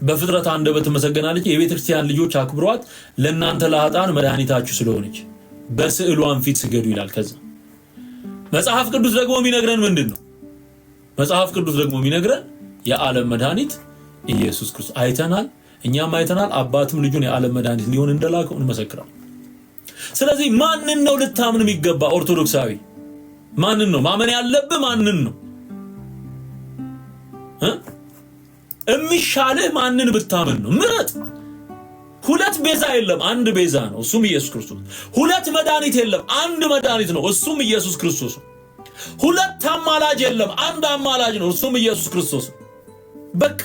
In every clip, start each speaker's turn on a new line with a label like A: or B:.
A: በፍጥረት አንደበት መሰገናለች የቤተክርስቲያን ልጆች አክብሯት ለእናንተ ለኃጥአን መድኃኒታችሁ ስለሆነች በስዕሏን ፊት ስገዱ ይላል። ከዛ መጽሐፍ ቅዱስ ደግሞ የሚነግረን ምንድነው? መጽሐፍ ቅዱስ ደግሞ የሚነግረን የዓለም መድኃኒት ኢየሱስ ክርስቶስ አይተናል፣ እኛም አይተናል። አባትም ልጁን የዓለም መድኃኒት ሊሆን እንደላከው እንመሰክራለን። ስለዚህ ማንን ነው ልታምን የሚገባ? ኦርቶዶክሳዊ ማንን ነው ማመን ያለብህ? ማንን ነው እሚሻልህ? ማንን ብታምን ነው? ምረጥ። ሁለት ቤዛ የለም፣ አንድ ቤዛ ነው፣ እሱም ኢየሱስ ክርስቶስ። ሁለት መድኃኒት የለም፣ አንድ መድኃኒት ነው፣ እሱም ኢየሱስ ክርስቶስ። ሁለት አማላጅ የለም፣ አንድ አማላጅ ነው፣ እሱም ኢየሱስ ክርስቶስ። በቃ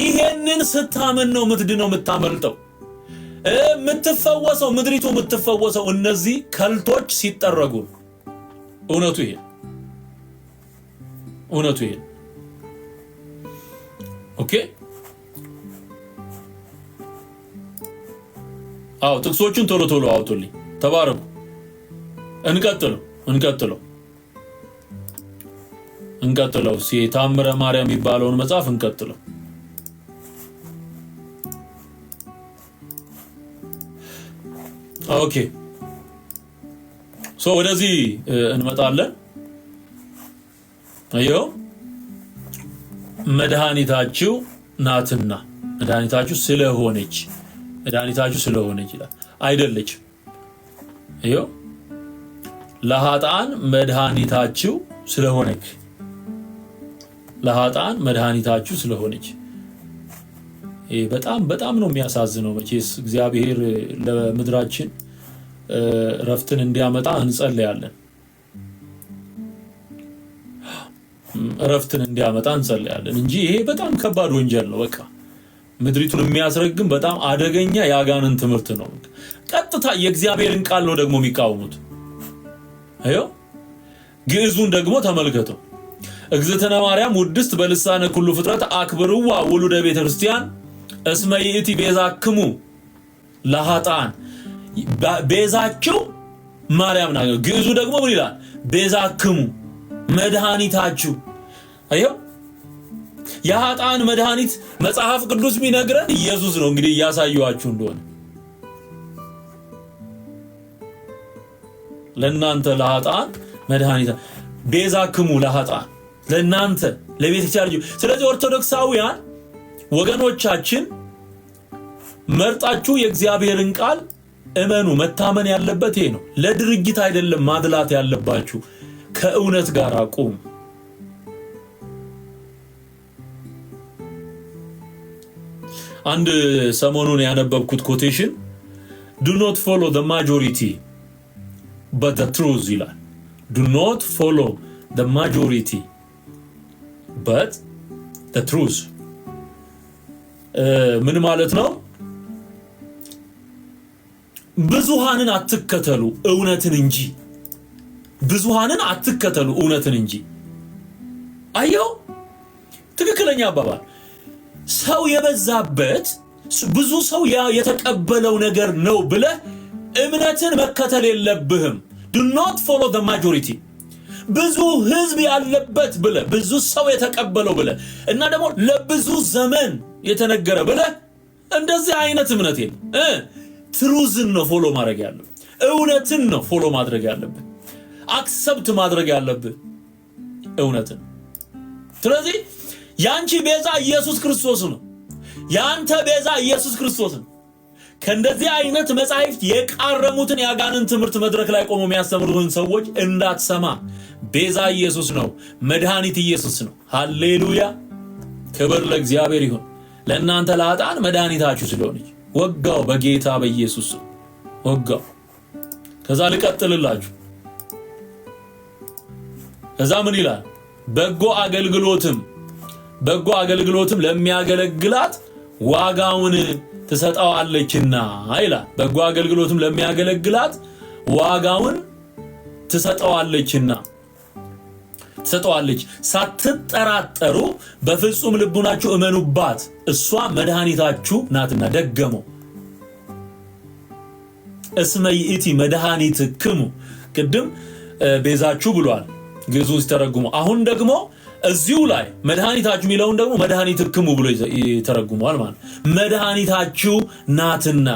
A: ይሄንን ስታምን ነው ምትድነው፣ የምታመልጠው፣ የምትፈወሰው፣ ምድሪቱ የምትፈወሰው እነዚህ ከልቶች ሲጠረጉ። እውነቱ ይሄ እውነቱ ይሄ። ኦኬ አው ጥቅሶቹን ቶሎ ቶሎ አውጡልኝ። ተባረኩ። እንቀጥለው ታምረ ማርያም የሚባለውን መጽሐፍ እንቀጥለው። ኦኬ ወደዚህ እንመጣለን። አየው መድኃኒታችሁ ናትና መድኃኒታችሁ ስለሆነች ይላል። አይደለችም። አየው ለኃጥአን መድኃኒታችሁ ስለሆነች ይሄ በጣም ነው የሚያሳዝነው። መቼስ እግዚአብሔር ለምድራችን ረፍትን እንዲያመጣ እንጸልያለን። እንጂ ይሄ በጣም ከባድ ወንጀል ነው። በቃ ምድሪቱን የሚያስረግም በጣም አደገኛ ያጋንን ትምህርት ነው። ቀጥታ የእግዚአብሔርን ቃል ነው ደግሞ የሚቃወሙት። አዮ ግዕዙን ደግሞ ተመልከተው። እግዝእትነ ማርያም ውድስት በልሳነ ኩሉ ፍጥረት አክብሩዋ ውሉደ ቤተ ክርስቲያን እስመ ይእቲ ቤዛክሙ ለኃጥአን። ቤዛችሁ ማርያም ናት። ግዕዙ ደግሞ ምን ይላል? ቤዛክሙ መድኃኒታችሁ። አዮ የኃጥአን መድኃኒት መጽሐፍ ቅዱስ የሚነግረን ኢየሱስ ነው። እንግዲህ ያሳዩአችሁ እንደሆነ ለእናንተ ለኃጥአን መድኃኒታ ቤዛክሙ ለኃጥአን ለእናንተ ለቤተክርስቲያን ልጅ። ስለዚህ ኦርቶዶክሳውያን ወገኖቻችን መርጣችሁ የእግዚአብሔርን ቃል እመኑ። መታመን ያለበት ይሄ ነው። ለድርጊት አይደለም ማድላት ያለባችሁ፣ ከእውነት ጋር አቁሙ። አንድ ሰሞኑን ያነበብኩት ኮቴሽን do not follow the majority but the truth ይላል። do not follow the majority but the truth ምን ማለት ነው? ብዙሃንን አትከተሉ እውነትን እንጂ። አየው ትክክለኛ አባባል። ሰው የበዛበት ብዙ ሰው የተቀበለው ነገር ነው ብለህ እምነትን መከተል የለብህም። do not follow the majority ብዙ ህዝብ ያለበት ብለህ ብዙ ሰው የተቀበለው ብለህ እና ደግሞ ለብዙ ዘመን የተነገረ ብለህ እንደዚህ አይነት እምነት የለም። ትሩዝን ነው ፎሎ ማድረግ ያለብህ፣ እውነትን ነው ፎሎ ማድረግ ያለብህ፣ አክሰፕት ማድረግ ያለብህ እውነትን። ስለዚህ ያንቺ ቤዛ ኢየሱስ ክርስቶስ ነው። ያንተ ቤዛ ኢየሱስ ክርስቶስ ነው። ከእንደዚህ አይነት መጻሕፍት የቃረሙትን ያጋንን ትምህርት መድረክ ላይ ቆሞ የሚያስተምሩን ሰዎች እንዳትሰማ። ቤዛ ኢየሱስ ነው፣ መድኃኒት ኢየሱስ ነው። ሃሌሉያ ክብር ለእግዚአብሔር ይሁን። ለእናንተ ለኃጥአን መድኃኒታችሁ ስለሆነች ወጋው፣ በጌታ በኢየሱስ ወጋው። ከዛ ልቀጥልላችሁ። ከዛ ምን ይላል? በጎ አገልግሎትም ለሚያገለግላት ዋጋውን ትሰጣዋለችና ይላል። በጎ አገልግሎትም ለሚያገለግላት ዋጋውን ትሰጣዋለች። ሳትጠራጠሩ በፍጹም ልቡናችሁ እመኑባት፣ እሷ መድኃኒታችሁ ናትና። ደገመው። እስመ ይእቲ መድኃኒትክሙ። ቅድም ቤዛችሁ ብሏል ግዕዙን ሲተረጉሙ። አሁን ደግሞ እዚሁ ላይ መድኃኒታችሁ የሚለውን ደግሞ መድኃኒትክሙ ብሎ ይተረጉመዋል ማለት መድኃኒታችሁ ናትና።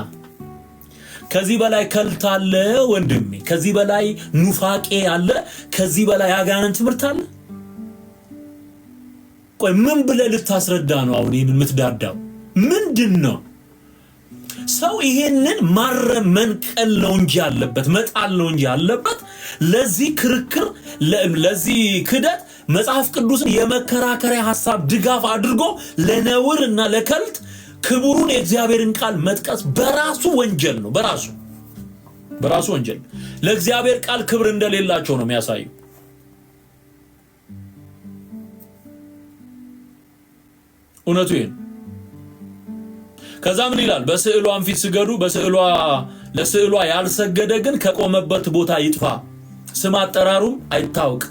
A: ከዚህ በላይ ከልት አለ ወንድሜ? ከዚህ በላይ ኑፋቄ አለ? ከዚህ በላይ ያጋነን ትምህርት አለ? ቆይ ምን ብለህ ልታስረዳ ነው አሁን ይሄንን የምትዳዳው? ምንድነው? ሰው ይሄንን ማረም መንቀል ነው እንጂ ያለበት መጣል ነው እንጂ ያለበት ለዚህ ክርክር ለዚህ ክደት መጽሐፍ ቅዱስን የመከራከሪያ ሐሳብ ድጋፍ አድርጎ ለነውርና ለከልት ክቡሩን የእግዚአብሔርን ቃል መጥቀስ በራሱ ወንጀል ነው። በራሱ ወንጀል ለእግዚአብሔር ቃል ክብር እንደሌላቸው ነው የሚያሳየው። እውነቱ ይሄን ከዛ ምን ይላል? በስዕሏም ፊት ስገዱ፣ ለስዕሏ ያልሰገደ ግን ከቆመበት ቦታ ይጥፋ፣ ስም አጠራሩም አይታወቅ።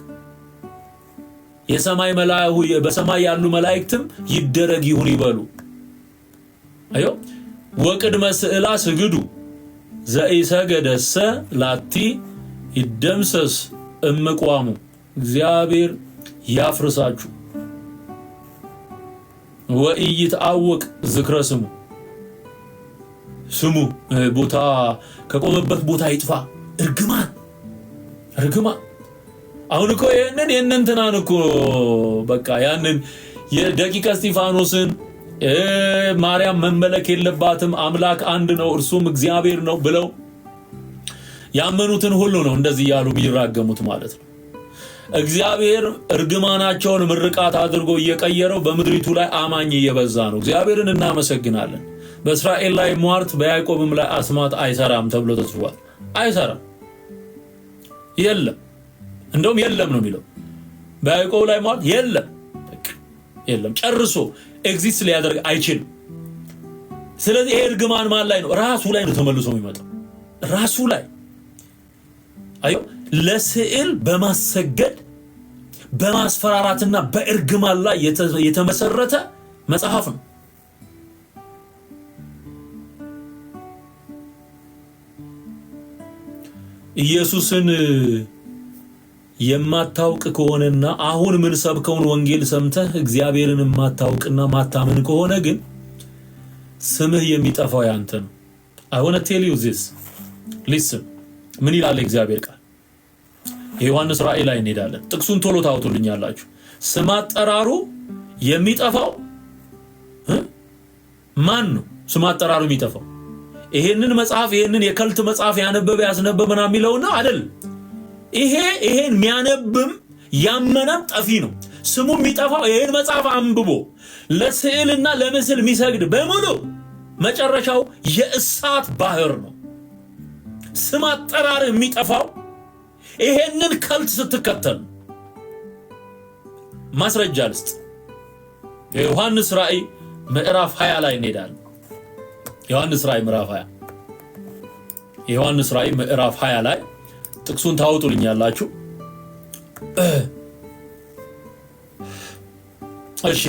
A: በሰማይ ያሉ መላእክትም ይደረግ ይሁን ይበሉ። አዮ ወቅድመ ስዕላ ስግዱ ዘኢሰገደሰ ላቲ ይደምሰስ እምቋሙ። እግዚአብሔር ያፍርሳችሁ ወኢይትአወቅ ዝክረ ስሙ ቦታ ከቆመበት ቦታ ይጥፋ። እርግማን አሁን እኮ የነን ትናን እኮ በቃ ያንን የደቂቀ እስጢፋኖስን ማርያም መመለክ የለባትም አምላክ አንድ ነው እርሱም እግዚአብሔር ነው ብለው ያመኑትን ሁሉ ነው እንደዚህ ያሉ ቢራገሙት ማለት ነው። እግዚአብሔር እርግማናቸውን ምርቃት አድርጎ እየቀየረው በመድሪቱ ላይ አማኝ እየበዛ ነው። እግዚአብሔርን እናመሰግናለን። በእስራኤል ላይ ሟርት በያዕቆብም ላይ አስማት አይሰራም ተብሎ ተጽፏል። አይሰራም፣ የለም፣ እንደውም የለም ነው የሚለው። በያዕቆብ ላይ ሟርት የለም፣ ጨርሶ ኤግዚስት ሊያደርግ አይችልም። ስለዚህ ይሄ እርግማን ማን ላይ ነው? ራሱ ላይ ነው ተመልሶ የሚመጣው። ራሱ ላይ አዩ ለስዕል በማሰገድ በማስፈራራትና በእርግማን ላይ የተመሰረተ መጽሐፍ ነው። ኢየሱስን የማታውቅ ከሆነና አሁን ምን ሰብከውን ወንጌል ሰምተህ እግዚአብሔርን የማታውቅና ማታምን ከሆነ ግን ስምህ የሚጠፋው ያንተ ነው። I want to tell you this. Listen. ምን ይላል እግዚአብሔር ቃል? የዮሐንስ ራእይ ላይ እንሄዳለን። ጥቅሱን ቶሎ ታውጡልኛላችሁ። ስም አጠራሩ የሚጠፋው ማን ነው? ስም አጠራሩ የሚጠፋው ይሄንን መጽሐፍ ይሄንን የከልት መጽሐፍ ያስነበበና የሚለውና አይደል? ይሄን የሚያነብም ያመነም ጠፊ ነው። ስሙ የሚጠፋው ይሄን መጽሐፍ አንብቦ ለስዕልና ለምስል የሚሰግድ በሙሉ መጨረሻው የእሳት ባህር ነው። ስም አጠራር የሚጠፋው ይሄንን ከልት ስትከተል። ማስረጃ ልስጥ። የዮሐንስ ራእይ ምዕራፍ 20 ላይ እንሄዳለን። ዮሐንስ ራእይ ምዕራፍ 20 ላይ ጥቅሱን ታውጡልኛላችሁ። እሺ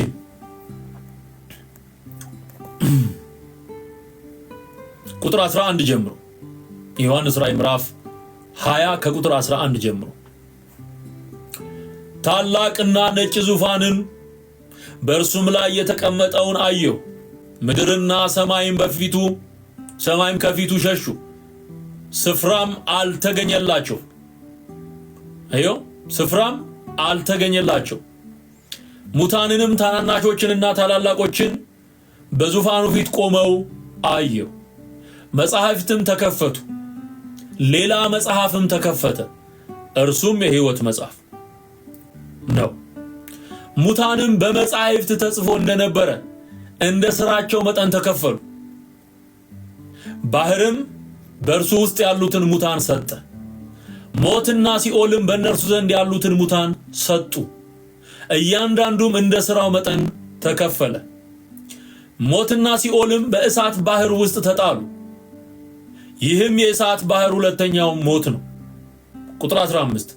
A: ቁጥር 11 ጀምሮ ዮሐንስ ራእይ ምዕራፍ 20 ከቁጥር 11 ጀምሮ ታላቅና ነጭ ዙፋንን በእርሱም ላይ የተቀመጠውን አየሁ። ምድርና ሰማይም ከፊቱ ሸሹ፣ ስፍራም አልተገኘላቸው። ሙታንንም ታናናሾችንና ታላላቆችን በዙፋኑ ፊት ቆመው አየሁ። መጽሐፍትም ተከፈቱ፣ ሌላ መጽሐፍም ተከፈተ፣ እርሱም የሕይወት መጽሐፍ ነው። ሙታንም በመጽሐፍት ተጽፎ እንደነበረ እንደ ሥራቸው መጠን ተከፈሉ። ባህርም በእርሱ ውስጥ ያሉትን ሙታን ሰጠ። ሞትና ሲኦልም በእነርሱ ዘንድ ያሉትን ሙታን ሰጡ። እያንዳንዱም እንደ ሥራው መጠን ተከፈለ። ሞትና ሲኦልም በእሳት ባህር ውስጥ ተጣሉ። ይህም የእሳት ባህር ሁለተኛው ሞት ነው። ቁጥር 15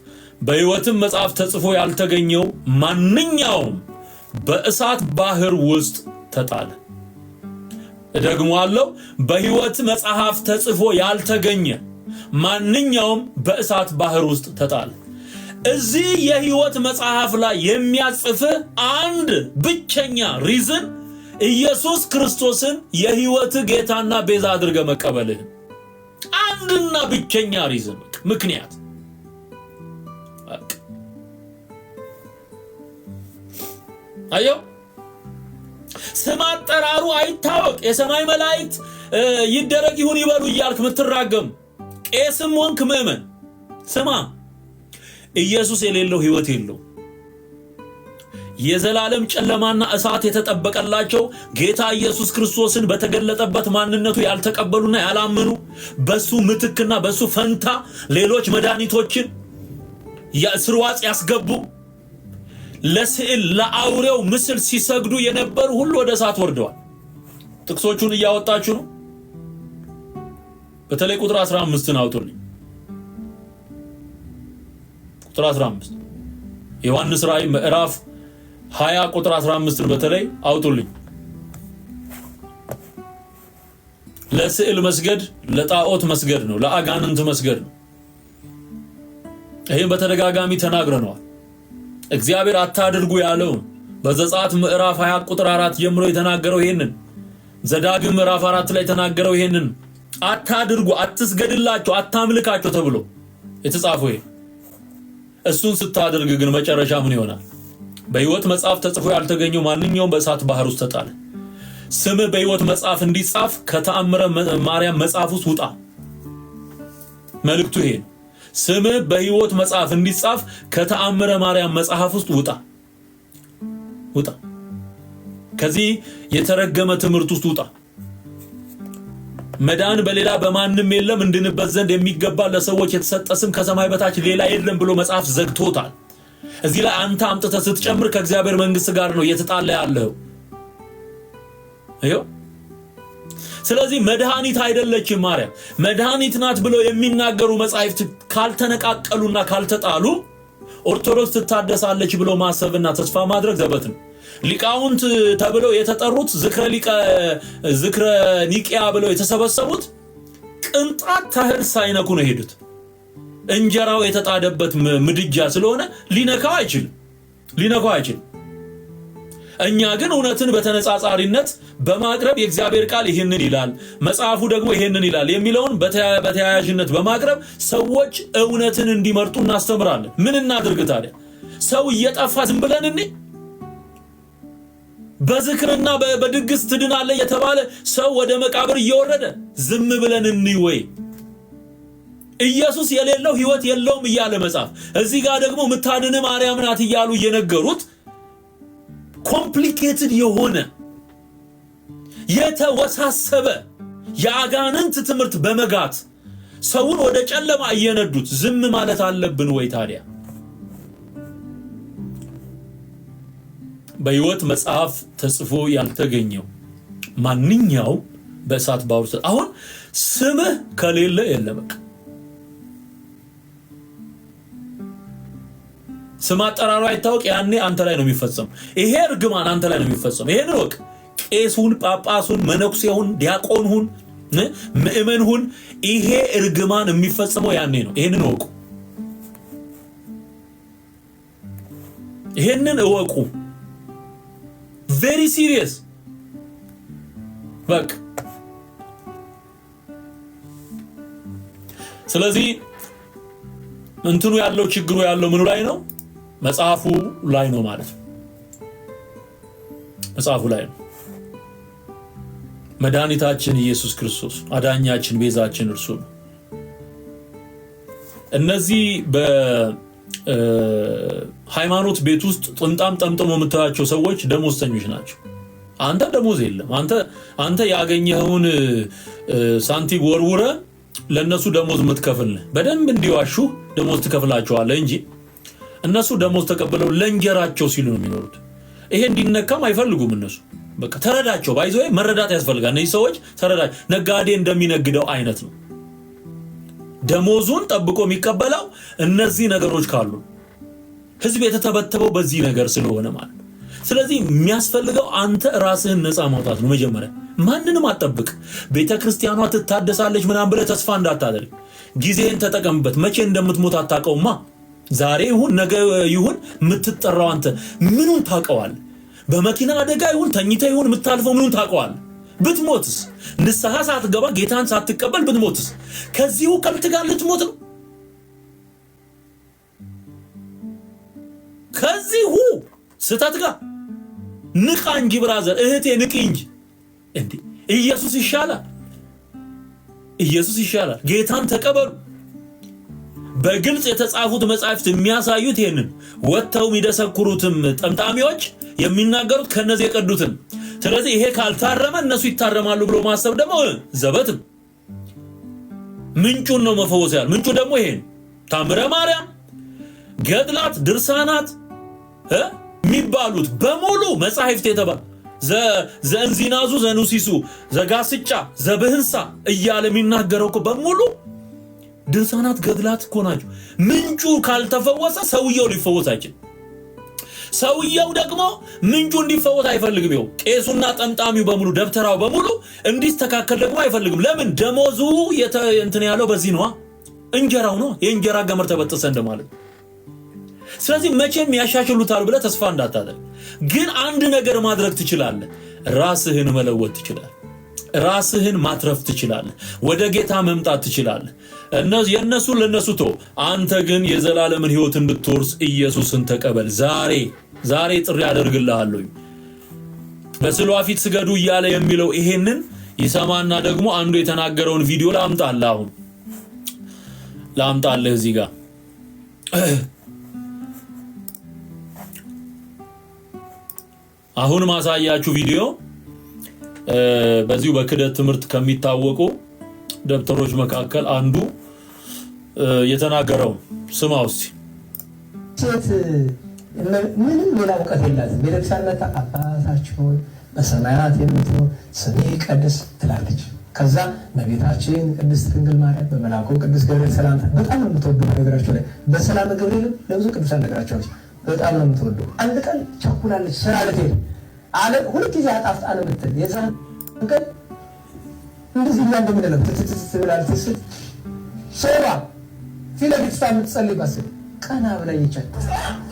A: በሕይወትም መጽሐፍ ተጽፎ ያልተገኘው ማንኛውም በእሳት ባህር ውስጥ ተጣለ። ደግሞአለው በሕይወት መጽሐፍ ተጽፎ ያልተገኘ ማንኛውም በእሳት ባህር ውስጥ ተጣለ። እዚህ የህይወት መጽሐፍ ላይ የሚያጽፍ አንድ ብቸኛ ሪዝን ኢየሱስ ክርስቶስን የህይወት ጌታና ቤዛ አድርገ መቀበልህ አንድና ብቸኛ ሪዝን ምክንያት አዮ ስም አጠራሩ አይታወቅ የሰማይ መላእክት ይደረግ ይሁን ይበሉ እያልክ ምትራገም ቄስም ወንክ ምእመን ስማ ኢየሱስ የሌለው ህይወት የለው የዘላለም ጨለማና እሳት የተጠበቀላቸው ጌታ ኢየሱስ ክርስቶስን በተገለጠበት ማንነቱ ያልተቀበሉና ያላመኑ በሱ ምትክና በሱ ፈንታ ሌሎች መድኃኒቶችን ያስርዋጽ ያስገቡ ለስዕል ለአውሬው ምስል ሲሰግዱ የነበሩ ሁሉ ወደ እሳት ወርደዋል። ጥቅሶቹን እያወጣችሁ ነው። በተለይ ቁጥር 15ን አውጡልኝ። ቁጥር 15 ዮሐንስ ራእይ ምዕራፍ 20 ቁጥር 15ን በተለይ አውጡልኝ። ለስዕል መስገድ ለጣዖት መስገድ ነው፣ ለአጋንንት መስገድ ነው። ይሄን በተደጋጋሚ ተናግረናል። እግዚአብሔር አታድርጉ ያለው በዘጸአት ምዕራፍ 20 ቁጥር 4 ጀምሮ የተናገረው ይሄንን፣ ዘዳግም ምዕራፍ 4 ላይ የተናገረው ይሄንን አታድርጉ፣ አትስገድላቸው፣ አታምልካቸው ተብሎ የተጻፈው ይሄ። እሱን ስታደርግ ግን መጨረሻ ምን ይሆናል? በሕይወት መጽሐፍ ተጽፎ ያልተገኘው ማንኛውም በእሳት ባህር ውስጥ ተጣለ። ስም በሕይወት መጽሐፍ እንዲጻፍ ከተአምረ ማርያም መጽሐፍ ውስጥ ውጣ። መልእክቱ ይሄ ነው። ስም በሕይወት መጽሐፍ እንዲጻፍ ከተአምረ ማርያም መጽሐፍ ውስጥ ውጣ። ከዚህ የተረገመ ትምህርት ውስጥ ውጣ። መዳን በሌላ በማንም የለም እንድንበት ዘንድ የሚገባ ለሰዎች የተሰጠ ስም ከሰማይ በታች ሌላ የለም ብሎ መጽሐፍ ዘግቶታል። እዚህ ላይ አንተ አምጥተህ ስትጨምር ከእግዚአብሔር መንግስት ጋር ነው እየተጣላ ያለው። አዮ ስለዚህ መድኃኒት አይደለችም ማርያም። መድኃኒት ናት ብለው የሚናገሩ መጻሕፍት ካልተነቃቀሉና ካልተጣሉ ኦርቶዶክስ ትታደሳለች ብሎ ማሰብና ተስፋ ማድረግ ዘበት ነው። ሊቃውንት ተብለው የተጠሩት ዝክረ ኒቂያ ብለው የተሰበሰቡት ቅንጣት ታህል ሳይነኩ ነው ሄዱት። እንጀራው የተጣደበት ምድጃ ስለሆነ ሊነካው አይችልም። እኛ ግን እውነትን በተነጻጻሪነት በማቅረብ የእግዚአብሔር ቃል ይሄንን ይላል፣ መጽሐፉ ደግሞ ይሄንን ይላል የሚለውን በተያያዥነት በማቅረብ ሰዎች እውነትን እንዲመርጡ እናስተምራለን። ምን እናድርግ ታዲያ? ሰው እየጠፋ ዝም ብለን እንዴ? በዝክርና በድግስ ትድናለ የተባለ ሰው ወደ መቃብር እየወረደ ዝም ብለን እንይ ወይ? ኢየሱስ የሌለው ህይወት የለውም እያለ መጽሐፍ እዚህ ጋር ደግሞ ምታድን ማርያም ናት እያሉ እየነገሩት ኮምፕሊኬትድ የሆነ የተወሳሰበ የአጋንንት ትምህርት በመጋት ሰውን ወደ ጨለማ እየነዱት ዝም ማለት አለብን ወይ ታዲያ? በሕይወት መጽሐፍ ተጽፎ ያልተገኘው ማንኛው በእሳት ባህር ውስጥ አሁን ስምህ ከሌለ የለም። ስም አጠራሩ አይታወቅ፣ ያኔ አንተ ላይ ነው የሚፈጸም። ይሄ እርግማን አንተ ላይ ነው የሚፈጸም። ይሄን ወቅ ቄሱን፣ ጳጳሱን፣ መነኩሴውን፣ ዲያቆንሁን፣ ምእመንሁን ይሄ እርግማን የሚፈጸመው ያኔ ነው። ይሄንን ወቁ፣ ይሄንን እወቁ። very serious በቃ። ስለዚህ እንትኑ ያለው ችግሩ ያለው ምኑ ላይ ነው? መጽሐፉ ላይ ነው ማለት ነው። መጽሐፉ ላይ ነው። መድኃኒታችን ኢየሱስ ክርስቶስ አዳኛችን ቤዛችን እርሱ ነው። እነዚህ በሃይማኖት ቤት ውስጥ ጥምጣም ጠምጥሞ የምታያቸው ሰዎች ደሞዝተኞች ናቸው። አንተ ደሞዝ የለም። አንተ ያገኘኸውን ሳንቲም ወርውረ ለነሱ ደሞዝ የምትከፍል በደንብ እንዲዋሹ ደሞዝ ትከፍላቸዋለህ እንጂ እነሱ ደሞዝ ተቀበለው ለእንጀራቸው ሲሉ ነው የሚኖሩት። ይሄ እንዲነካም አይፈልጉም እነሱ። በቃ ተረዳቸው። ባይዘው መረዳት ያስፈልጋል። እነዚህ ሰዎች ተረዳቸው። ነጋዴ እንደሚነግደው አይነት ነው። ደሞዙን ጠብቆ የሚቀበለው እነዚህ ነገሮች ካሉ ህዝብ የተተበተበው በዚህ ነገር ስለሆነ ማለት ነው። ስለዚህ የሚያስፈልገው አንተ ራስህን ነፃ ማውጣት ነው። መጀመሪያ ማንንም አትጠብቅ። ቤተክርስቲያኗ ትታደሳለች ምናምን ብለህ ተስፋ እንዳታደርግ። ጊዜን ተጠቀምበት። መቼ እንደምትሞት አታውቀውማ። ዛሬ ይሁን ነገ ይሁን የምትጠራው አንተ ምኑን ታውቀዋለህ? በመኪና አደጋ ይሁን ተኝተ ይሁን የምታልፈው ምኑን ታውቀዋለህ? ብትሞትስ? ንስሐ ሳትገባ ጌታን ሳትቀበል ብትሞትስ? ከዚሁ ከብት ጋር ልትሞት ነው? ከዚሁ ስተት ጋር ንቃ እንጂ ብራዘር፣ እህቴ ንቂ እንጂ። እንዴ ኢየሱስ ይሻላል፣ ኢየሱስ ይሻላል። ጌታን ተቀበሉ። በግልጽ የተጻፉት መጻሕፍት የሚያሳዩት ይሄንን፣ ወጥተው የሚደሰኩሩትም ጠምጣሚዎች የሚናገሩት ከነዚህ የቀዱትን። ስለዚህ ይሄ ካልታረመ እነሱ ይታረማሉ ብሎ ማሰብ ደግሞ ዘበትም። ምንጩን ነው መፈወስ ያለ። ምንጩ ደግሞ ይሄን ታምረ ማርያም፣ ገድላት፣ ድርሳናት የሚባሉት በሙሉ መጻሕፍት የተባሉ ዘእንዚናዙ ዘኑሲሱ ዘጋስጫ ዘብህንሳ እያለ የሚናገረው እኮ በሙሉ ድርሳናት ገድላት እኮ ናቸው። ምንጩ ካልተፈወሰ ሰውየው ሊፈወስ አይችልም። ሰውየው ደግሞ ምንጩ እንዲፈወስ አይፈልግም። ይኸው ቄሱና ጠምጣሚው በሙሉ ደብተራው በሙሉ እንዲስተካከል ደግሞ አይፈልግም። ለምን? ደሞዙ እንትን ያለው በዚህ ነዋ። እንጀራው ነው። የእንጀራ ገመድ ተበጠሰ እንደማለት። ስለዚህ መቼም ያሻሽሉታል ብለህ ተስፋ እንዳታደርግ። ግን አንድ ነገር ማድረግ ትችላለህ። ራስህን መለወጥ ትችላለህ። ራስህን ማትረፍ ትችላለህ። ወደ ጌታ መምጣት ትችላለህ። የነሱ ለነሱ ተው። አንተ ግን የዘላለምን ሕይወት እንድትወርስ ኢየሱስን ተቀበል። ዛሬ ጥሪ አደርግልሃለሁ። በስዕሏ ፊት ስገዱ እያለ የሚለው ይሄንን ይሰማና ደግሞ አንዱ የተናገረውን ቪዲዮ ላምጣልህ እዚህ ጋር አሁን ማሳያችሁ ቪዲዮ በዚሁ በክደት ትምህርት ከሚታወቁ ደብተሮች መካከል አንዱ የተናገረው ስማው እስቲ።
B: ሴት ምንም ሌላ እውቀት የላትም። ቤተክርስቲያን መጣ አባታችሁ በሰማያት የምትኖር ስምህ ይቀደስ ትላለች። ከዛ እመቤታችን ቅድስት ድንግል ማርያም በመልአኩ ቅዱስ ገብርኤል ሰላምታ በጣም ነው የምትወደው። ነገራቸው ላይ በሰላም ገብርኤል ለብዙ ቅዱሳን ነገራቸዋለች። በጣም ነው የምትወደው። አንድ ቀን ቸኩላለች ስራ ልትሄድ አለ። ሁልጊዜ አጣፍጣ ነው የምትል። የዛን ቀን እንደዚህ ብላ እንደምንለው ትብላለች። ሶባ ፊት ለፊት የምትጸልይ ባስል ቀና ብላ ይቻል።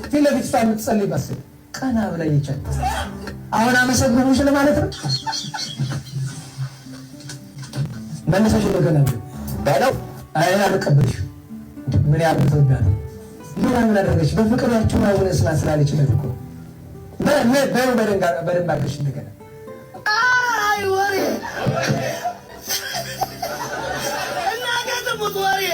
B: ፊት ለፊት የምትጸልይ ባስል ቀና ብላ ይቻል። አሁን አመሰግኑሽ ለማለት ነው። መነሳሽ ወገና ባለው አይና ልቀበልሽ ምን ያህል ተወዳለ ምን አደረገች? በፍቅራችሁ አሁን ስና ስላለች ነው እኮ በደንብ አድርገሽ እንደገና አይ ወሬ እናገር ተሞት ወሬ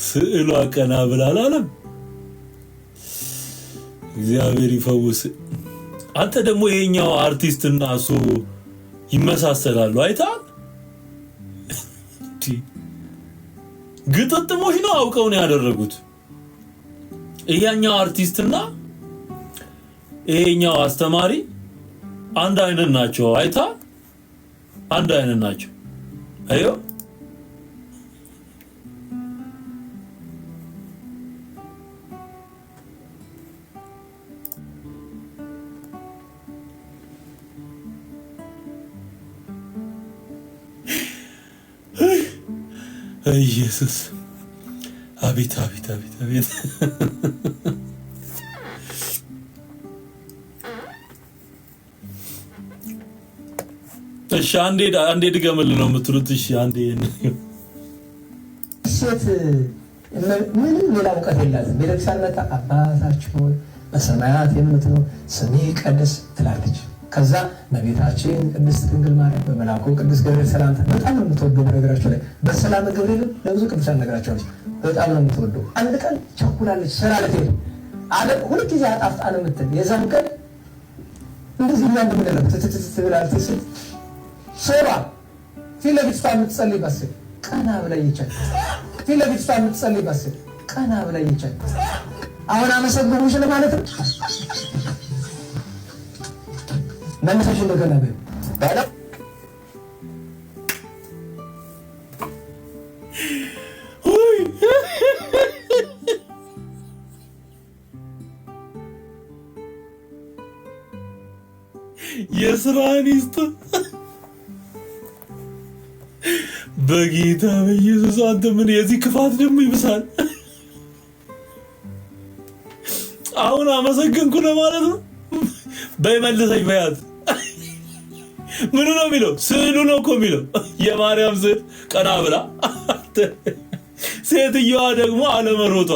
A: ስዕሏ ቀና ብላ አላለም። እግዚአብሔር ይፈውስ። አንተ ደግሞ ይሄኛው አርቲስትና እሱ ይመሳሰላሉ። አይታል ግጥጥሞች ነው አውቀው ነው ያደረጉት። ይሄኛው አርቲስትና ይሄኛው አስተማሪ አንድ አይነት ናቸው። አይታል አንድ አይነት ናቸው። አዮ ኢየሱስ አቤት አቤት አቤት አቤት። እሺ አንዴ ድገምልኝ ነው የምትሉት? እሺ አንዴ
B: ሴት ምንም ሌላ እውቀት የላትም። ቤተክርስቲያን መጣ አባታችሁ በሰማያት የምትኖር ስምህ ይቀደስ ትላለች። ከዛ እመቤታችን ቅድስት ድንግል ማርያም በመልአኩ ቅዱስ ገብርኤል ሰላምታ በጣም ነው የምትወደው። ነገራቸው ላይ በሰላም ገብርኤል ለብዙ ቅዱሳን ነገራቸዋለች። በጣም ነው የምትወደው። አንድ ቀን ቸኩላለች ስራ ልትሄድ አለ። ሁልጊዜ አጣፍጣ ነው የምትል። የዛን ቀን እንደዚህ ብላ እንደምንለው ትብላለች። ሶባ ፊት ለፊት የምትጸልይ ባስል ቀና ብላ ይቻል። ፊት ለፊት የምትጸልይ ባስል ቀና ብላ ይቻል። አሁን አመሰግኑሽ ለማለት ነው። መነሳሽ እንደገና ባላ
A: ስራህን ይስጥ በጌታ በኢየሱስ። አንተ ምን የዚህ ክፋት ደግሞ ይብሳል። አሁን አመሰግንኩ ለማለት ነው። በይመልሰኝ በያት። ምኑ ነው የሚለው? ስዕሉ ነው እኮ የሚለው የማርያም ስዕል ቀና ብላ፣ ሴትዮዋ ደግሞ አለመሮጧ።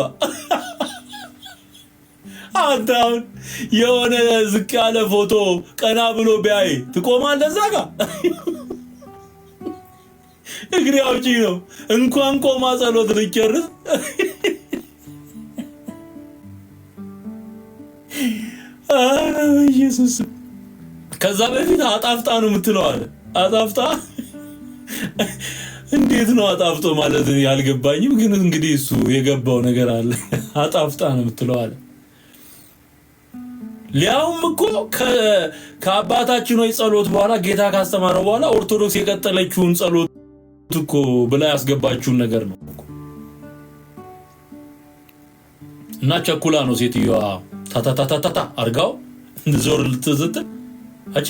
A: አንተ አሁን የሆነ ዝቅ ያለ ፎቶ ቀና ብሎ ቢያይ ትቆማለህ እዛ ጋ? እግሬ አውጪኝ ነው እንኳን ቆማ ጸሎት ልጨርስ። ኢየሱስ ከዛ በፊት አጣፍጣ ነው የምትለው አለ። አጣፍጣ እንዴት ነው አጣፍጦ ማለት ያልገባኝም፣ ግን እንግዲህ እሱ የገባው ነገር አለ። አጣፍጣ ነው የምትለው አለ። ሊያውም እኮ ከአባታችን ሆይ ጸሎት በኋላ ጌታ ካስተማረው በኋላ ኦርቶዶክስ የቀጠለችውን ጸሎት እኮ ብላ ያስገባችውን ነገር ነው እና ቸኩላ ነው ሴትዮዋ ታታታታታ አርጋው ዞር ልትዝት አቺ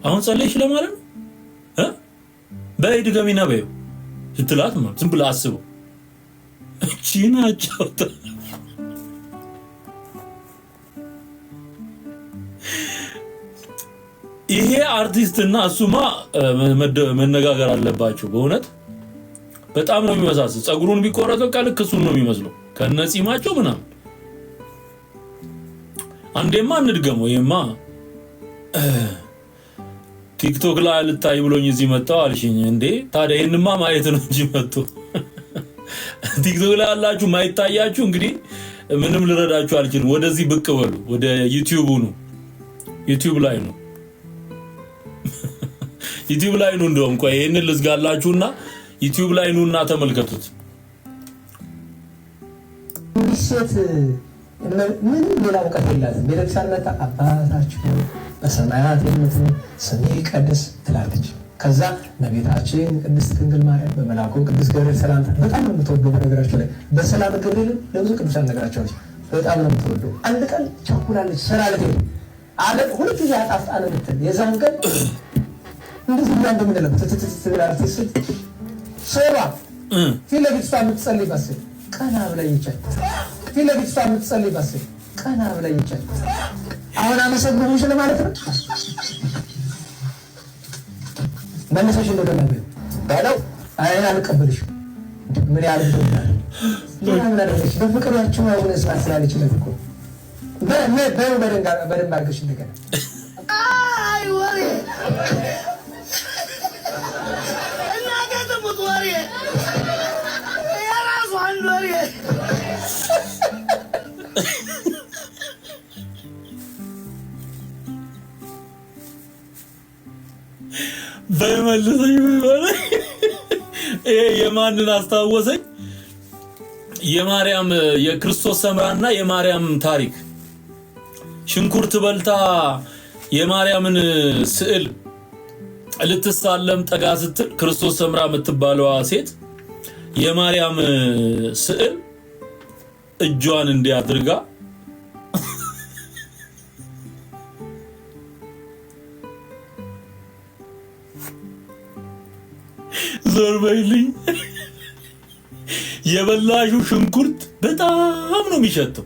A: አሁን ጸለይሽ ለማለት ነው በይ ድገሚና በይው ስትላት ማለት ዝም ብላ አስበው እቺ ናቸው። ይሄ አርቲስትና እሱማ መነጋገር አለባቸው። በእውነት በጣም ነው የሚመሳሰል። ጸጉሩን ቢቆረጠው ልክ እሱን ነው የሚመስለው ከነጺማቸው ምናምን። አንዴማ እንድገመው ይሄማ ቲክቶክ ላይ ልታይ ብሎኝ እዚህ መጣው አልሽኝ እንዴ? ታዲያ ይሄንማ ማየት ነው እንጂ መጥቶ ቲክቶክ ላይ ያላችሁ ማይታያችሁ እንግዲህ ምንም ልረዳችሁ አልችልም። ወደዚህ ብቅ በሉ፣ ወደ ዩቲዩብ ነው። ዩቲዩብ ላይ ነው ዩቲዩብ ላይ ነው። እንደውም ቆይ ይሄንን ልዝጋላችሁና ዩቲዩብ ላይ ነውና ተመልከቱት።
B: ሴት ምንም ሌላ እውቀት የላትም። ቤተክርስቲያን መጣ አባታችሁ በሰማያት የምትኖር ስምህ ይቀደስ ትላለች። ከዛ እመቤታችን ቅድስት ድንግል ማርያም በመልአኩ ቅዱስ ገብርኤል ሰላምታ በጣም ነው የምትወደው። በነገራችሁ ላይ በሰላም ገብርኤል ለብዙ ቅዱሳን ነገራቸዋለች። በጣም ነው የምትወደው። አንድ ቀን ቸኩላለች ስራ ልትሄድ አለ። ሁለት ጊዜ አጣፍጣ ነው የምትል። የዛን ቀን እንደዚህ ብላ እንደምንለው ትብላ አርቲስት ሶራ ፊት ለፊት እሷ የምትጸልይ ባስል ቀና ብላ ይቻል ፊት ለፊት እሷ የምትጸልይ ባስል ቀና ብላ ይቻል። አሁን አመሰግንሽ ለማለት ነው። መነሳሽ እንደደረገ ባለው አይና አልቀበልሽ ምን ያህል እንደሆነ ምን አደረግሽ? በፍቅራችሁ አሁን ስላስላለች ነው እኮ በደንብ አድርገሽ እንደገና አይ ወሬ እናገ ተሙት ወሬ የራሱ አንድ ወሬ
A: በመልሰኝ በመልሰኝ ይሄ የማንን አስታወሰኝ? የማርያም የክርስቶስ ሰምራና የማርያም ታሪክ። ሽንኩርት በልታ የማርያምን ስዕል ልትሳለም ጠጋ ስትል ክርስቶስ ሰምራ የምትባለዋ ሴት የማርያም ስዕል እጇን እንዲያድርጋ ዞር በይልኝ የበላሹ ሽንኩርት በጣም ነው የሚሸተው፣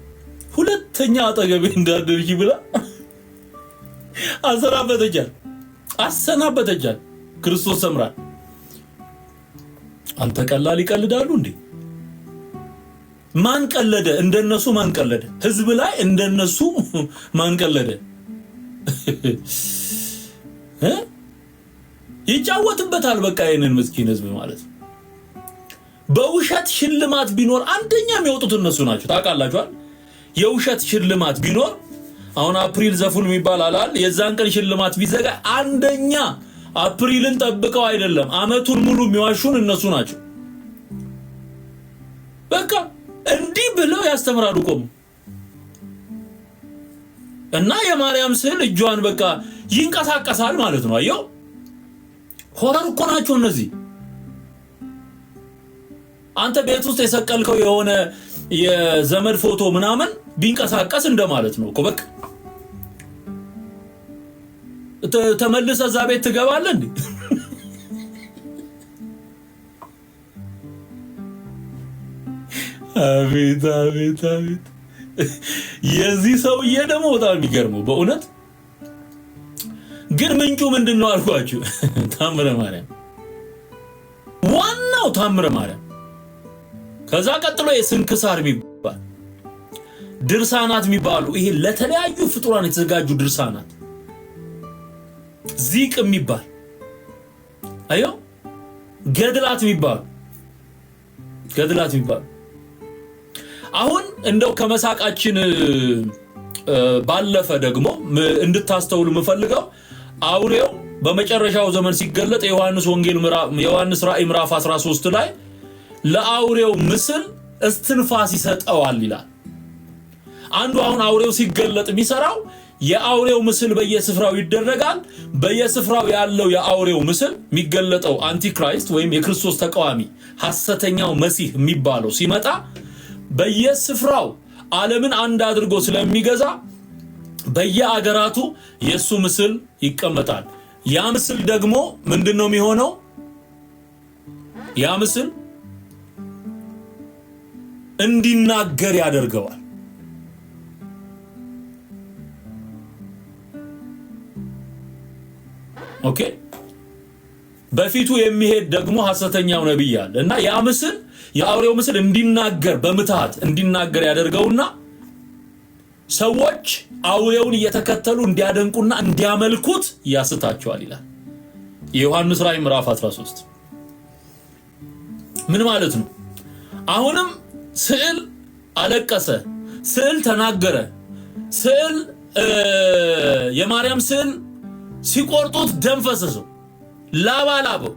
A: ሁለተኛ አጠገቤ እንዳደርሽ ብላ አሰናበተቻል። ክርስቶስ ሰምራ አንተ ቀላል ይቀልዳሉ እንዴ? ማን ቀለደ? እንደነሱ ማን ቀለደ? ህዝብ ላይ እንደነሱ ማን ቀለደ? ይጫወትበታል። በቃ ይሄንን ምስኪን ህዝብ ማለት ነው። በውሸት ሽልማት ቢኖር አንደኛ የሚወጡት እነሱ ናቸው። ታውቃላችኋል? የውሸት ሽልማት ቢኖር አሁን አፕሪል ዘፉል የሚባል አላል። የዛን ቀን ሽልማት ቢዘጋ አንደኛ አፕሪልን ጠብቀው አይደለም አመቱን ሙሉ የሚዋሹን እነሱ ናቸው። በቃ እንዲህ ብለው ያስተምራሉ ቆሙ እና የማርያም ስዕል እጇን በቃ ይንቀሳቀሳል ማለት ነው። አየው ሆረር እኮ ናቸው እነዚህ። አንተ ቤት ውስጥ የሰቀልከው የሆነ የዘመድ ፎቶ ምናምን ቢንቀሳቀስ እንደማለት ነው እኮ። በቃ ተመልሰ እዛ ቤት ትገባለህ እንዴ? አቤት አቤት አቤት። የዚህ ሰውዬ ደግሞ በጣም የሚገርመው በእውነት ግን ምንጩ ምንድነው አልኳችሁ? ታምረ ማርያም፣ ዋናው ታምረ ማርያም። ከዛ ቀጥሎ የስንክሳር የሚባል ድርሳናት የሚባሉ ይሄ ለተለያዩ ፍጡራን የተዘጋጁ ድርሳናት፣ ዚቅ የሚባል አዮ ገድላት የሚባሉ አሁን እንደው ከመሳቃችን ባለፈ ደግሞ እንድታስተውሉ የምፈልገው አውሬው በመጨረሻው ዘመን ሲገለጥ የዮሐንስ ራእይ ምዕራፍ 13 ላይ ለአውሬው ምስል እስትንፋስ ይሰጠዋል ይላል። አንዱ አሁን አውሬው ሲገለጥ የሚሰራው የአውሬው ምስል በየስፍራው ይደረጋል። በየስፍራው ያለው የአውሬው ምስል የሚገለጠው አንቲክራይስት ወይም የክርስቶስ ተቃዋሚ ሐሰተኛው መሲህ የሚባለው ሲመጣ በየስፍራው ዓለምን አንድ አድርጎ ስለሚገዛ በየአገራቱ የሱ ምስል ይቀመጣል። ያ ምስል ደግሞ ምንድነው የሚሆነው? ያ ምስል እንዲናገር ያደርገዋል። ኦኬ። በፊቱ የሚሄድ ደግሞ ሐሰተኛው ነብይ አለ እና ያ ምስል የአውሬው ምስል እንዲናገር በመታት እንዲናገር ያደርገውና ሰዎች አውሬውን እየተከተሉ እንዲያደንቁና እንዲያመልኩት ያስታቸዋል ይላል የዮሐንስ ራእይ ምዕራፍ 13። ምን ማለት ነው? አሁንም ስዕል አለቀሰ፣ ስዕል ተናገረ፣ ስዕል የማርያም ስዕል ሲቆርጡት ደም ፈሰሰው፣ ላባላበው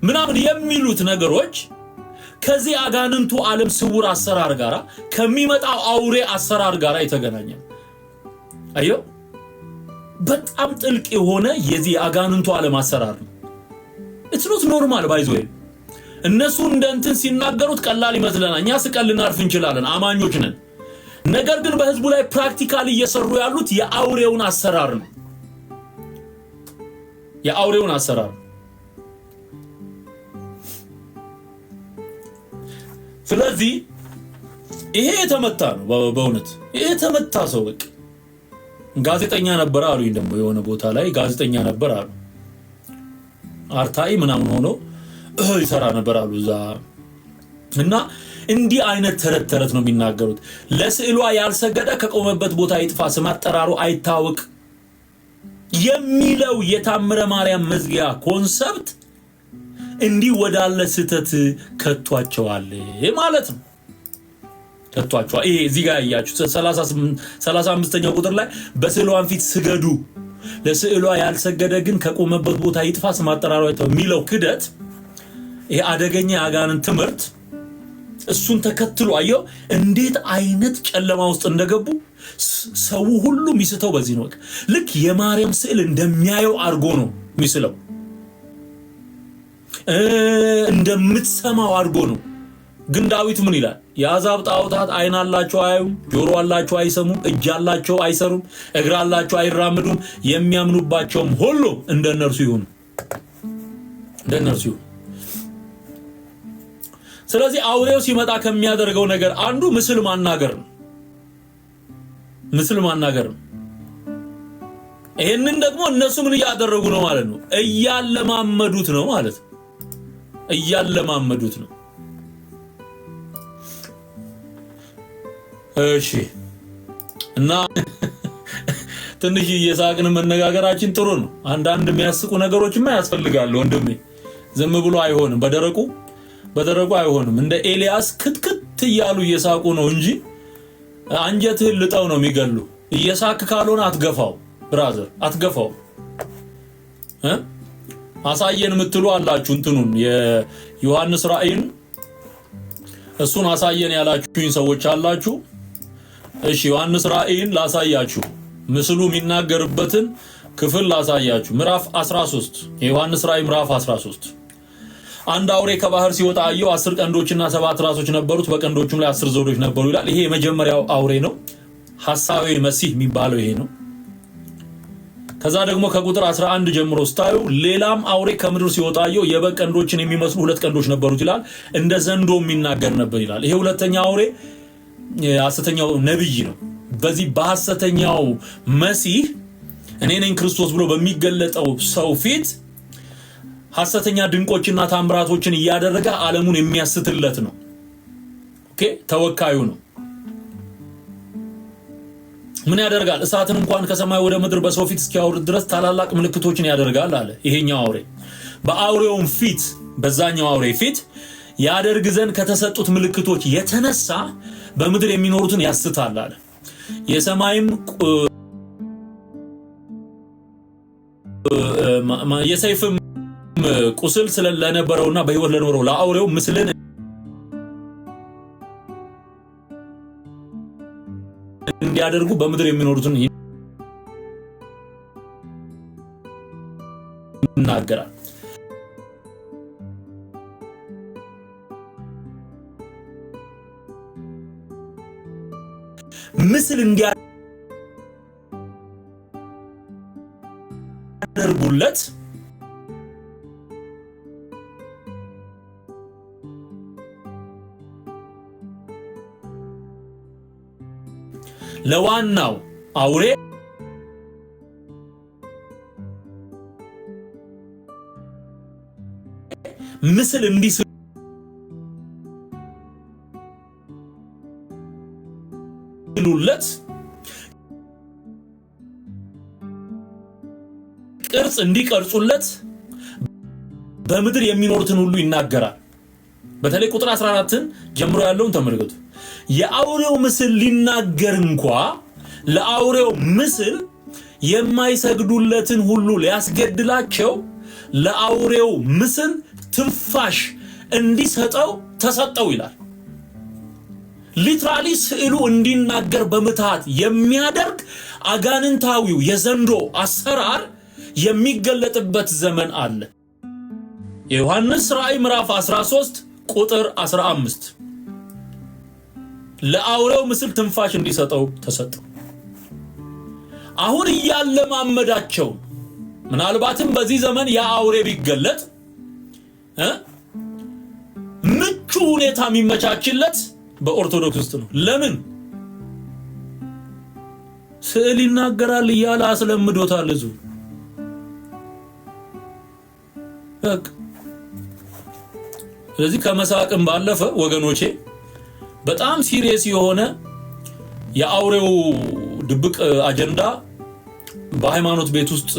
A: ምናምን የሚሉት ነገሮች ከዚህ አጋንንቱ ዓለም ስውር አሰራር ጋራ ከሚመጣው አውሬ አሰራር ጋራ የተገናኘ ነው። አዮ በጣም ጥልቅ የሆነ የዚህ አጋንንቱ ዓለም አሰራር ነው። it's not normal by the way። እነሱ እንደንትን ሲናገሩት ቀላል ይመስለናል። እኛ ስቀል ልናርፍ እንችላለን፣ አማኞች ነን። ነገር ግን በህዝቡ ላይ ፕራክቲካሊ እየሰሩ ያሉት የአውሬውን አሰራር ነው። የአውሬውን አሰራር። ስለዚህ ይሄ የተመታ ነው በእውነት ይሄ የተመታ ሰው በቃ ጋዜጠኛ ነበር አሉኝ። ደግሞ የሆነ ቦታ ላይ ጋዜጠኛ ነበር አሉ፣ አርታይ ምናምን ሆኖ ይሰራ ነበር አሉ እዛ። እና እንዲህ አይነት ተረት ነው የሚናገሩት። ለስዕሏ ያልሰገደ ከቆመበት ቦታ ይጥፋ፣ ስም አጠራሩ አይታወቅ የሚለው የታምረ ማርያም መዝጊያ ኮንሰፕት እንዲህ ወዳለ ስህተት ከቷቸዋል ማለት ነው። ከቷቸዋል። ይሄ እዚህ ጋር ያያችሁ 35ኛው ቁጥር ላይ በስዕሏን ፊት ስገዱ፣ ለስዕሏ ያልሰገደ ግን ከቆመበት ቦታ ይጥፋ፣ ስም አጠራሩ አይታወቅ የሚለው ክደት፣ ይሄ አደገኛ አጋንንት ትምህርት እሱን ተከትሎ አየው እንዴት አይነት ጨለማ ውስጥ እንደገቡ ሰው ሁሉ ሚስተው በዚህ ነው። ልክ የማርያም ስዕል እንደሚያየው አርጎ ነው ሚስለው፣ እንደምትሰማው አርጎ ነው። ግን ዳዊት ምን ይላል? የአሕዛብ ጣዖታት አይን አላቸው አያዩም፣ ጆሮ አላቸው አይሰሙም፣ እጅ አላቸው አይሰሩም፣ እግር አላቸው አይራምዱም፣ የሚያምኑባቸውም ሁሉ እንደነርሱ ይሁን፣ እንደነርሱ ይሁን። ስለዚህ አውሬው ሲመጣ ከሚያደርገው ነገር አንዱ ምስል ማናገር ነው። ምስል ማናገር ነው። ይሄንን ደግሞ እነሱ ምን ያደረጉ ነው ማለት ነው? እያለማመዱት ነው ማለት ነው። እያለማመዱት ነው። እሺ እና ትንሽ እየሳቅን መነጋገራችን ጥሩ ነው። አንዳንድ የሚያስቁ ነገሮችማ ያስፈልጋሉ ወንድሜ። ዝም ብሎ አይሆንም፣ በደረቁ አይሆንም። እንደ ኤልያስ ክትክት እያሉ እየሳቁ ነው እንጂ አንጀትህን ልጠው ነው የሚገሉ። እየሳቅ ካልሆነ አትገፋው ብራዘር፣ አትገፋው። አሳየን የምትሉ አላችሁ እንትኑን የዮሐንስ ራእይን እሱን አሳየን ያላችሁኝ ሰዎች አላችሁ። እሺ ዮሐንስ ራእይን ላሳያችሁ፣ ምስሉ የሚናገርበትን ክፍል ላሳያችሁ። ምዕራፍ 13 የዮሐንስ ራእይ ምዕራፍ 13 አንድ አውሬ ከባህር ሲወጣ አየሁ። 10 ቀንዶችና 7 ራሶች ነበሩት፣ በቀንዶቹም ላይ 10 ዘውዶች ነበሩ ይላል። ይሄ የመጀመሪያው አውሬ ነው። ሐሳዊ መሲህ የሚባለው ይሄ ነው። ከዛ ደግሞ ከቁጥር 11 ጀምሮ ስታዩ ሌላም አውሬ ከምድር ሲወጣየው የበግ ቀንዶችን የሚመስሉ 2 ቀንዶች ነበሩት ይላል፣ እንደ ዘንዶ የሚናገር ነበር ይላል። ይሄ ሁለተኛ አውሬ ሐሰተኛው ነብይ ነው። በዚህ በሐሰተኛው መሲህ እኔ ነኝ ክርስቶስ ብሎ በሚገለጠው ሰው ፊት ሐሰተኛ ድንቆችና ታምራቶችን እያደረገ ዓለሙን የሚያስትለት ነው። ኦኬ ተወካዩ ነው። ምን ያደርጋል? እሳትን እንኳን ከሰማይ ወደ ምድር በሰው ፊት እስኪያወርድ ድረስ ታላላቅ ምልክቶችን ያደርጋል አለ። ይሄኛው አውሬ በአውሬውም ፊት በዛኛው አውሬ ፊት ያደርግ ዘንድ ከተሰጡት ምልክቶች የተነሳ በምድር የሚኖሩትን ያስታል አለ። የሰማይም የሰይፍም ቁስል ስለነበረውና በሕይወት ለኖረው ለአውሬው ምስልን እንዲያደርጉ በምድር የሚኖሩትን ይናገራል። ምስል እንዲያደርጉለት ለዋናው አውሬ ምስል እንዲስሉለት ቅርጽ እንዲቀርጹለት በምድር የሚኖሩትን ሁሉ ይናገራል። በተለይ ቁጥር 14ን ጀምሮ ያለውን ተመልከቱ። የአውሬው ምስል ሊናገር እንኳ ለአውሬው ምስል የማይሰግዱለትን ሁሉ ሊያስገድላቸው ለአውሬው ምስል ትንፋሽ እንዲሰጠው ተሰጠው ይላል። ሊትራሊ ስዕሉ እንዲናገር በምትሃት የሚያደርግ አጋንንታዊው የዘንዶ አሰራር የሚገለጥበት ዘመን አለ። የዮሐንስ ራእይ ምዕራፍ 13 ቁጥር 15 ለአውሬው ምስል ትንፋሽ እንዲሰጠው ተሰጠው። አሁን እያለማመዳቸው ምናልባትም በዚህ ዘመን ያ አውሬ ቢገለጥ ምቹ ሁኔታ የሚመቻችለት በኦርቶዶክስ ውስጥ ነው። ለምን? ስዕል ይናገራል እያለ አስለምዶታል ህዝቡ። ስለዚህ ከመሳቅም ባለፈ ወገኖቼ በጣም ሲሪየስ የሆነ የአውሬው ድብቅ አጀንዳ በሃይማኖት ቤት ውስጥ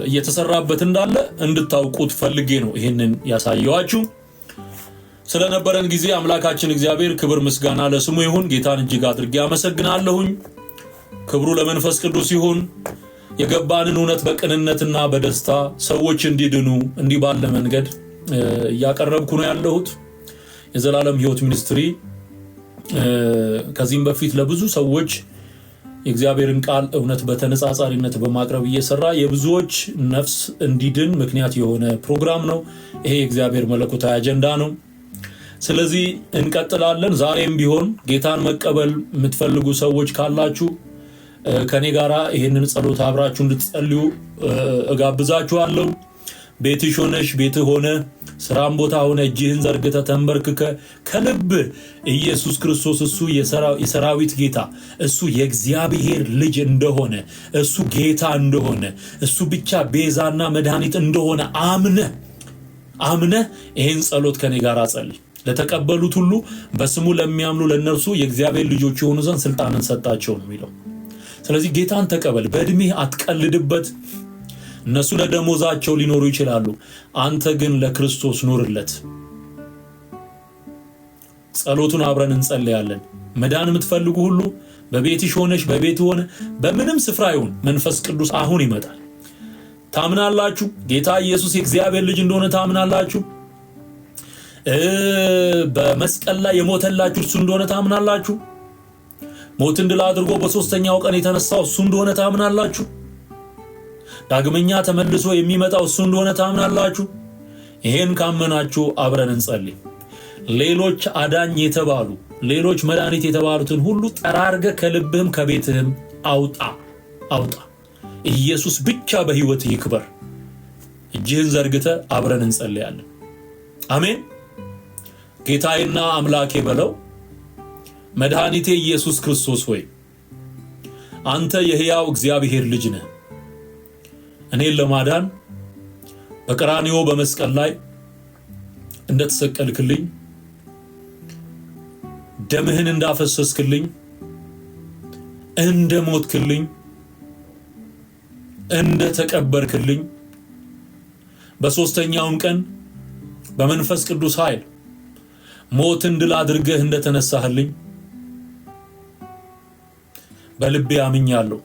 A: እየተሰራበት እንዳለ እንድታውቁት ፈልጌ ነው ይሄንን ያሳየዋችሁ። ስለነበረን ጊዜ አምላካችን እግዚአብሔር ክብር ምስጋና ለስሙ ይሁን። ጌታን እጅግ አድርጌ አመሰግናለሁኝ። ክብሩ ለመንፈስ ቅዱስ ይሁን። የገባንን እውነት በቅንነትና በደስታ ሰዎች እንዲድኑ እንዲህ ባለ መንገድ እያቀረብኩ ነው ያለሁት። የዘላለም ሕይወት ሚኒስትሪ ከዚህም በፊት ለብዙ ሰዎች የእግዚአብሔርን ቃል እውነት በተነጻጻሪነት በማቅረብ እየሰራ የብዙዎች ነፍስ እንዲድን ምክንያት የሆነ ፕሮግራም ነው። ይሄ የእግዚአብሔር መለኮታዊ አጀንዳ ነው። ስለዚህ እንቀጥላለን። ዛሬም ቢሆን ጌታን መቀበል የምትፈልጉ ሰዎች ካላችሁ ከኔ ጋራ ይሄንን ጸሎት አብራችሁ እንድትጸልዩ እጋብዛችኋለሁ። ቤትሽ ሆነሽ ቤትህ ሆነ ስራም ቦታ ሆነ እጅህን ዘርግተህ ተንበርክከ ከልብ ኢየሱስ ክርስቶስ እሱ የሰራዊት ጌታ እሱ የእግዚአብሔር ልጅ እንደሆነ እሱ ጌታ እንደሆነ እሱ ብቻ ቤዛና መድኃኒት እንደሆነ አምነህ ይሄን ጸሎት ከኔ ጋር ጸልይ። ለተቀበሉት ሁሉ በስሙ ለሚያምኑ ለነርሱ የእግዚአብሔር ልጆች የሆኑ ዘንድ ስልጣንን ሰጣቸው ነው የሚለው። ስለዚህ ጌታን ተቀበል። በእድሜህ አትቀልድበት። እነሱ ለደሞዛቸው ሊኖሩ ይችላሉ፣ አንተ ግን ለክርስቶስ ኑርለት። ጸሎቱን አብረን እንጸልያለን። መዳን የምትፈልጉ ሁሉ በቤትሽ ሆነሽ በቤት ሆነ በምንም ስፍራ ይሁን መንፈስ ቅዱስ አሁን ይመጣል። ታምናላችሁ? ጌታ ኢየሱስ የእግዚአብሔር ልጅ እንደሆነ ታምናላችሁ? በመስቀል ላይ የሞተላችሁ እሱ እንደሆነ ታምናላችሁ? ሞትን ድል አድርጎ በሶስተኛው ቀን የተነሳው እሱ እንደሆነ ታምናላችሁ? ዳግመኛ ተመልሶ የሚመጣው እሱ እንደሆነ ታምናላችሁ? ይሄን ካመናችሁ አብረን እንጸልይ። ሌሎች አዳኝ የተባሉ ሌሎች መድኃኒት የተባሉትን ሁሉ ጠራርገ ከልብህም ከቤትህም አውጣ። ኢየሱስ ብቻ በህይወት ይክበር። እጅህን ዘርግተ አብረን እንጸልያለን። አሜን። ጌታዬና አምላኬ በለው። መድኃኒቴ ኢየሱስ ክርስቶስ ሆይ አንተ የሕያው እግዚአብሔር ልጅ ነህ። እኔን ለማዳን በቀራንዮ በመስቀል ላይ እንደተሰቀልክልኝ ደምህን እንዳፈሰስክልኝ እንደሞትክልኝ እንደተቀበርክልኝ በሶስተኛውም ቀን በመንፈስ ቅዱስ ኃይል ሞትን ድል አድርገህ እንደተነሳህልኝ በልቤ አምኛለሁ፣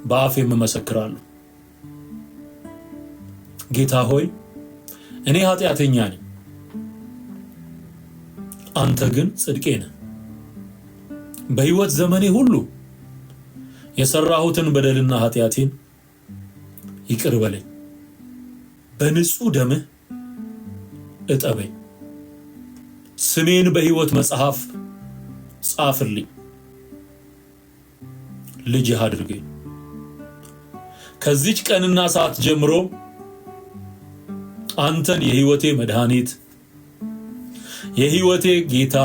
A: በአፌም እመሰክራለሁ። ጌታ ሆይ እኔ ኃጢአተኛ ነኝ፣ አንተ ግን ጽድቄ ነህ። በሕይወት ዘመኔ ሁሉ የሰራሁትን በደልና ኃጢአቴን ይቅር በለኝ፣ በንጹህ ደምህ እጠበኝ፣ ስሜን በሕይወት መጽሐፍ ጻፍልኝ፣ ልጅህ አድርገኝ። ከዚች ቀንና ሰዓት ጀምሮ አንተን የሕይወቴ መድኃኒት፣ የሕይወቴ ጌታ፣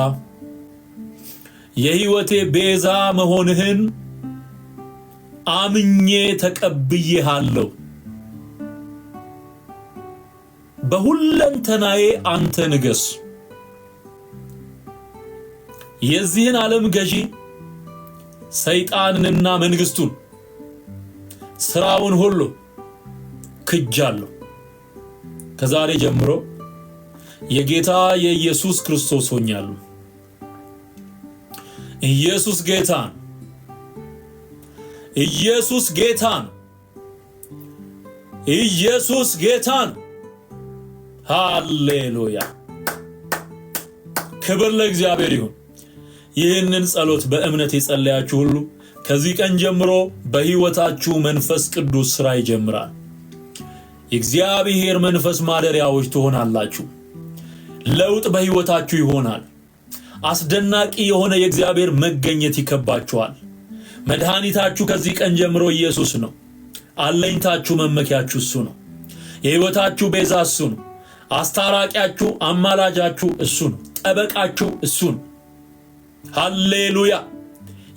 A: የሕይወቴ ቤዛ መሆንህን አምኜ ተቀብዬሃለሁ። በሁለንተናዬ አንተ ንገስ። የዚህን ዓለም ገዢ ሰይጣንንና መንግስቱን ስራውን ሁሉ ክጃለሁ። ከዛሬ ጀምሮ የጌታ የኢየሱስ ክርስቶስ ሆኛለሁ። ኢየሱስ ጌታ ነው። ኢየሱስ ጌታ ነው። ኢየሱስ ጌታ ነው። ሃሌሉያ! ክብር ለእግዚአብሔር ይሁን። ይህንን ጸሎት በእምነት የጸለያችሁ ሁሉ ከዚህ ቀን ጀምሮ በሕይወታችሁ መንፈስ ቅዱስ ሥራ ይጀምራል። የእግዚአብሔር መንፈስ ማደሪያዎች ትሆናላችሁ። ለውጥ በሕይወታችሁ ይሆናል። አስደናቂ የሆነ የእግዚአብሔር መገኘት ይከባችኋል። መድኃኒታችሁ ከዚህ ቀን ጀምሮ ኢየሱስ ነው። አለኝታችሁ፣ መመኪያችሁ እሱ ነው። የሕይወታችሁ ቤዛ እሱ ነው። አስታራቂያችሁ፣ አማላጃችሁ እሱ ነው። ጠበቃችሁ እሱ ነው። ሃሌሉያ!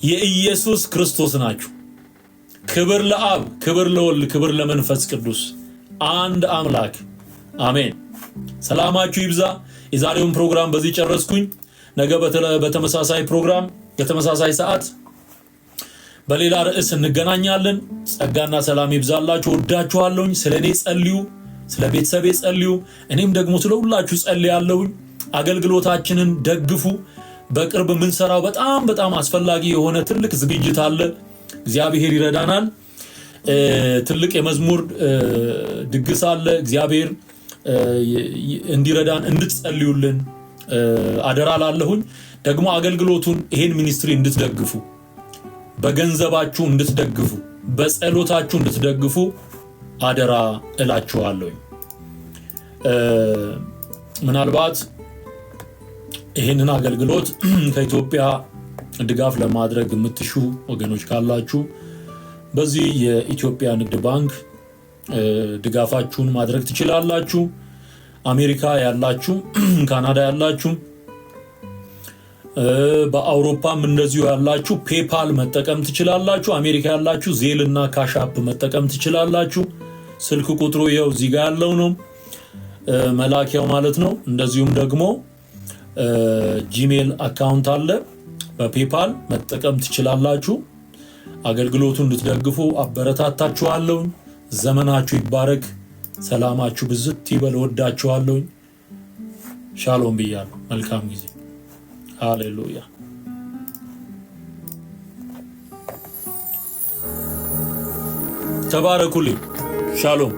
A: የኢየሱስ ክርስቶስ ናችሁ። ክብር ለአብ፣ ክብር ለወልድ፣ ክብር ለመንፈስ ቅዱስ አንድ አምላክ አሜን። ሰላማችሁ ይብዛ። የዛሬውን ፕሮግራም በዚህ ጨረስኩኝ። ነገ በተመሳሳይ ፕሮግራም በተመሳሳይ ሰዓት በሌላ ርዕስ እንገናኛለን። ጸጋና ሰላም ይብዛላችሁ። ወዳችኋለሁኝ። ስለኔ ጸልዩ፣ ስለ ቤተሰቤ ጸልዩ። እኔም ደግሞ ስለ ሁላችሁ ጸልያለሁኝ። አገልግሎታችንን ደግፉ። በቅርብ የምንሰራው በጣም አስፈላጊ የሆነ ትልቅ ዝግጅት አለ። እግዚአብሔር ይረዳናል። ትልቅ የመዝሙር ድግስ አለ። እግዚአብሔር እንዲረዳን እንድትጸልዩልን አደራ ላለሁኝ። ደግሞ አገልግሎቱን ይሄን ሚኒስትሪ እንድትደግፉ፣ በገንዘባችሁ እንድትደግፉ፣ በጸሎታችሁ እንድትደግፉ አደራ እላችኋለሁ። ምናልባት ይሄንን አገልግሎት ከኢትዮጵያ ድጋፍ ለማድረግ የምትሹ ወገኖች ካላችሁ በዚህ የኢትዮጵያ ንግድ ባንክ ድጋፋችሁን ማድረግ ትችላላችሁ። አሜሪካ ያላችሁ፣ ካናዳ ያላችሁ፣ በአውሮፓም እንደዚሁ ያላችሁ ፔፓል መጠቀም ትችላላችሁ። አሜሪካ ያላችሁ ዜል እና ካሽ አፕ መጠቀም ትችላላችሁ። ስልክ ቁጥሩ ይኸው እዚህ ጋር ያለው ነው፣ መላኪያው ማለት ነው። እንደዚሁም ደግሞ ጂሜል አካውንት አለ፣ በፔፓል መጠቀም ትችላላችሁ። አገልግሎቱን እንድትደግፉ አበረታታችኋለሁ። ዘመናችሁ ይባረክ። ሰላማችሁ ብዝት ይበል። ወዳችኋለሁ። ሻሎም ብያለሁ። መልካም ጊዜ። ሃሌሉያ። ተባረኩልኝ። ሻሎም